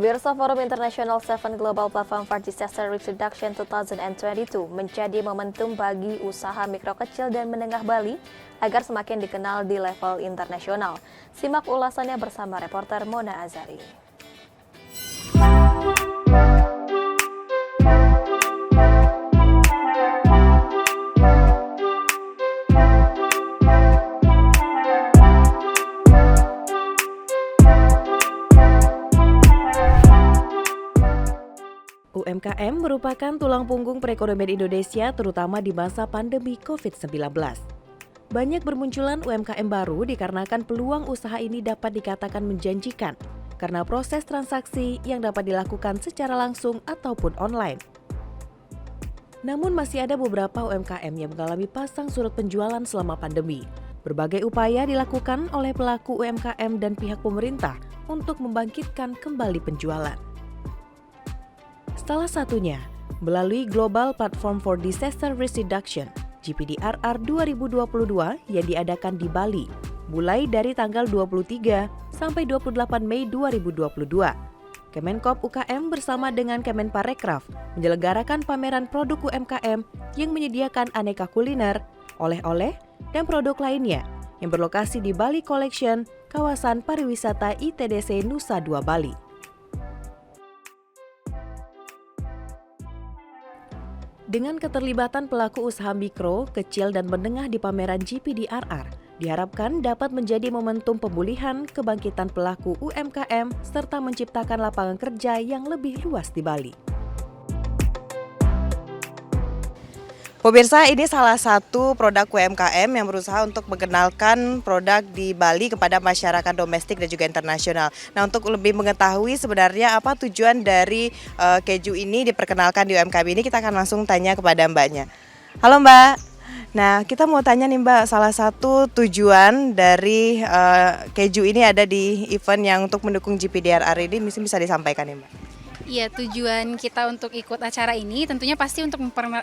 Pemirsa Forum International Seven Global Platform for Disaster Risk Reduction 2022 menjadi momentum bagi usaha mikro kecil dan menengah Bali agar semakin dikenal di level internasional. Simak ulasannya bersama reporter Mona Azari. UMKM merupakan tulang punggung perekonomian Indonesia terutama di masa pandemi COVID-19. Banyak bermunculan UMKM baru dikarenakan peluang usaha ini dapat dikatakan menjanjikan karena proses transaksi yang dapat dilakukan secara langsung ataupun online. Namun masih ada beberapa UMKM yang mengalami pasang surut penjualan selama pandemi. Berbagai upaya dilakukan oleh pelaku UMKM dan pihak pemerintah untuk membangkitkan kembali penjualan. Salah satunya melalui Global Platform for Disaster Risk Reduction (GPDRR) 2022 yang diadakan di Bali mulai dari tanggal 23 sampai 28 Mei 2022. Kemenkop UKM bersama dengan Kemenparekraf menyelenggarakan pameran produk UMKM yang menyediakan aneka kuliner, oleh-oleh, dan produk lainnya yang berlokasi di Bali Collection, kawasan pariwisata ITDC Nusa Dua Bali. Dengan keterlibatan pelaku usaha mikro, kecil, dan menengah di pameran GPDRR, diharapkan dapat menjadi momentum pemulihan kebangkitan pelaku UMKM serta menciptakan lapangan kerja yang lebih luas di Bali. Pemirsa, ini salah satu produk UMKM yang berusaha untuk mengenalkan produk di Bali kepada masyarakat domestik dan juga internasional. Nah, untuk lebih mengetahui sebenarnya apa tujuan dari keju ini diperkenalkan di UMKM ini, kita akan langsung tanya kepada Mbaknya. Halo Mbak, nah kita mau tanya nih Mbak, salah satu tujuan dari keju ini ada di event yang untuk mendukung GPDRR ini, mungkin bisa disampaikan nih Mbak. Iya, tujuan kita untuk ikut acara ini tentunya pasti untuk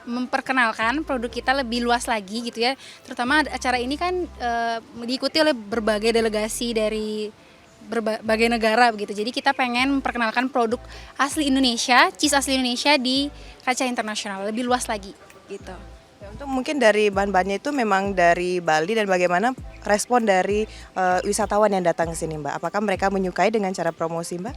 memperkenalkan produk kita lebih luas lagi gitu ya. Terutama acara ini kan diikuti oleh berbagai delegasi dari berbagai negara begitu. Jadi kita pengen memperkenalkan produk asli Indonesia, cheese asli Indonesia di kancah internasional, lebih luas lagi gitu. Ya, untuk mungkin dari bahan-bahannya itu memang dari Bali, dan bagaimana respon dari wisatawan yang datang ke sini Mbak? Apakah mereka menyukai dengan cara promosi Mbak?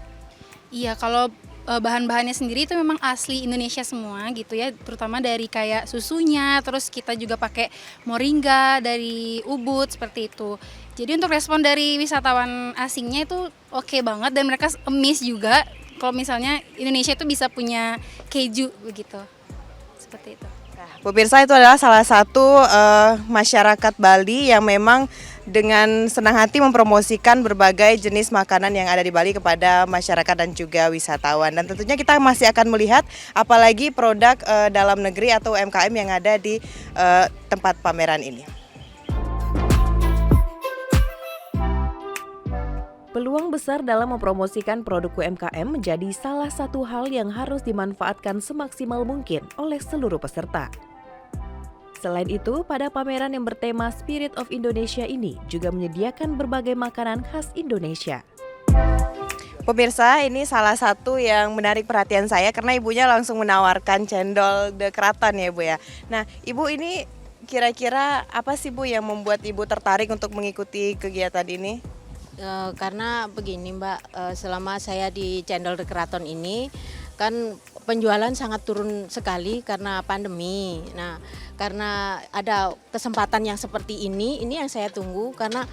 Iya, kalau bahan-bahannya sendiri itu memang asli Indonesia semua gitu ya, terutama dari kayak susunya, terus kita juga pakai moringa dari Ubud seperti itu. Jadi untuk respon dari wisatawan asingnya itu oke banget, dan mereka amazed juga kalau misalnya Indonesia itu bisa punya keju begitu. Seperti itu. Pemirsa, itu adalah salah satu masyarakat Bali yang memang dengan senang hati mempromosikan berbagai jenis makanan yang ada di Bali kepada masyarakat dan juga wisatawan. Dan tentunya kita masih akan melihat apalagi produk dalam negeri atau UMKM yang ada di tempat pameran ini. Peluang besar dalam mempromosikan produk UMKM menjadi salah satu hal yang harus dimanfaatkan semaksimal mungkin oleh seluruh peserta. Selain itu, pada pameran yang bertema Spirit of Indonesia ini juga menyediakan berbagai makanan khas Indonesia. Pemirsa, ini salah satu yang menarik perhatian saya karena ibunya langsung menawarkan cendol de Kraton ya Bu ya. Nah, Ibu ini kira-kira apa sih Bu yang membuat Ibu tertarik untuk mengikuti kegiatan ini? Karena begini Mbak, selama saya di Cendol de Kraton ini kan penjualan sangat turun sekali karena pandemi. Nah, karena ada kesempatan yang seperti ini yang saya tunggu karena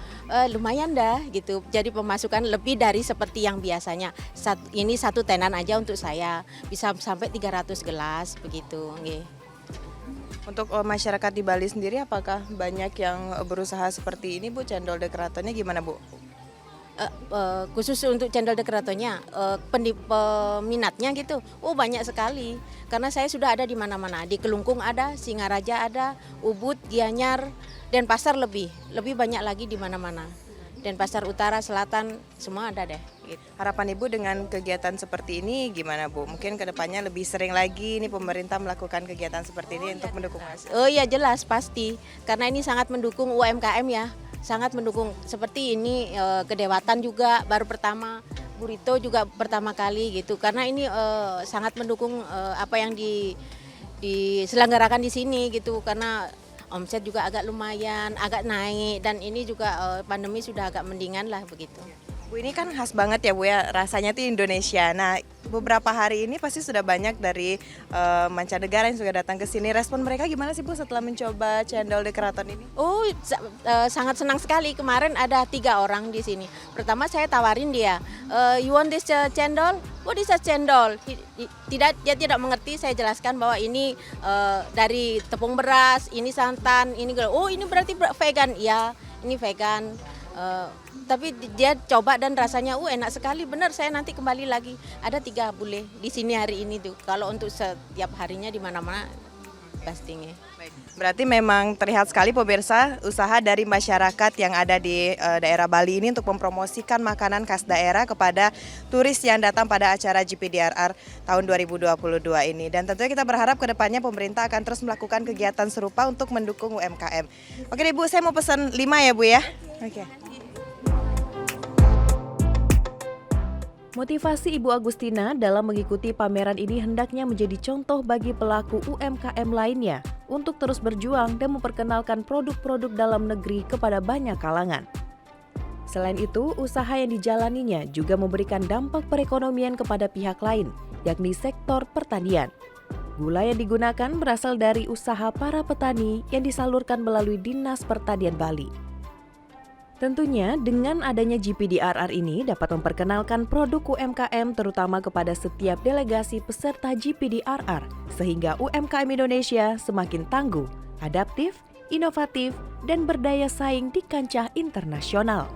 lumayan dah gitu. Jadi pemasukan lebih dari seperti yang biasanya. Ini satu tenan aja untuk saya bisa sampai 300 gelas begitu. Nggih. Untuk masyarakat di Bali sendiri, apakah banyak yang berusaha seperti ini Bu? Cendol de Kratonnya gimana Bu? Khusus untuk Cendol de Kratonnya, peminatnya gitu, banyak sekali. Karena saya sudah ada di mana-mana, di Kelungkung ada, Singaraja ada, Ubud, Gianyar, dan pasar lebih banyak lagi di mana-mana. Dan pasar utara, selatan, semua ada deh. Gitu. Harapan Ibu dengan kegiatan seperti ini gimana Bu? Mungkin kedepannya lebih sering lagi nih pemerintah melakukan kegiatan seperti ini untuk mendukung masyarakat. Oh iya jelas pasti, karena ini sangat mendukung UMKM ya. Sangat mendukung, seperti ini Kedewatan juga baru pertama burrito juga pertama kali gitu karena ini sangat mendukung apa yang diselenggarakan di sini gitu karena omset juga agak lumayan, agak naik dan ini juga pandemi sudah agak mendingan lah begitu. Bu, ini kan khas banget ya Bu ya, rasanya tuh Indonesia. Nah, beberapa hari ini pasti sudah banyak dari mancanegara yang sudah datang ke sini. Respon mereka gimana sih Bu setelah mencoba cendol de keraton ini? Oh, sangat senang sekali. Kemarin ada 3 orang di sini. Pertama saya tawarin dia, you want this cendol? What is a cendol? Dia tidak mengerti. Saya jelaskan bahwa ini dari tepung beras, ini santan, ini oh ini berarti vegan. Ya, ini vegan. Tapi dia coba dan rasanya enak sekali, benar saya nanti kembali lagi. Ada 3 bule di sini hari ini tuh. Kalau untuk setiap harinya di mana-mana pastinya. Berarti memang terlihat sekali pemirsa usaha dari masyarakat yang ada di daerah Bali ini untuk mempromosikan makanan khas daerah kepada turis yang datang pada acara GPDRR tahun 2022 ini. Dan tentunya kita berharap ke depannya pemerintah akan terus melakukan kegiatan serupa untuk mendukung UMKM. Oke deh Bu, saya mau pesan 5 ya Bu ya. Oke. Motivasi Ibu Agustina dalam mengikuti pameran ini hendaknya menjadi contoh bagi pelaku UMKM lainnya untuk terus berjuang dan memperkenalkan produk-produk dalam negeri kepada banyak kalangan. Selain itu, usaha yang dijalaninya juga memberikan dampak perekonomian kepada pihak lain, yakni sektor pertanian. Gula yang digunakan berasal dari usaha para petani yang disalurkan melalui Dinas Pertanian Bali. Tentunya dengan adanya GPDRR ini dapat memperkenalkan produk UMKM terutama kepada setiap delegasi peserta GPDRR sehingga UMKM Indonesia semakin tangguh, adaptif, inovatif, dan berdaya saing di kancah internasional.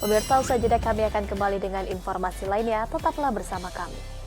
Pemirsa, usai jeda kami akan kembali dengan informasi lainnya, tetaplah bersama kami.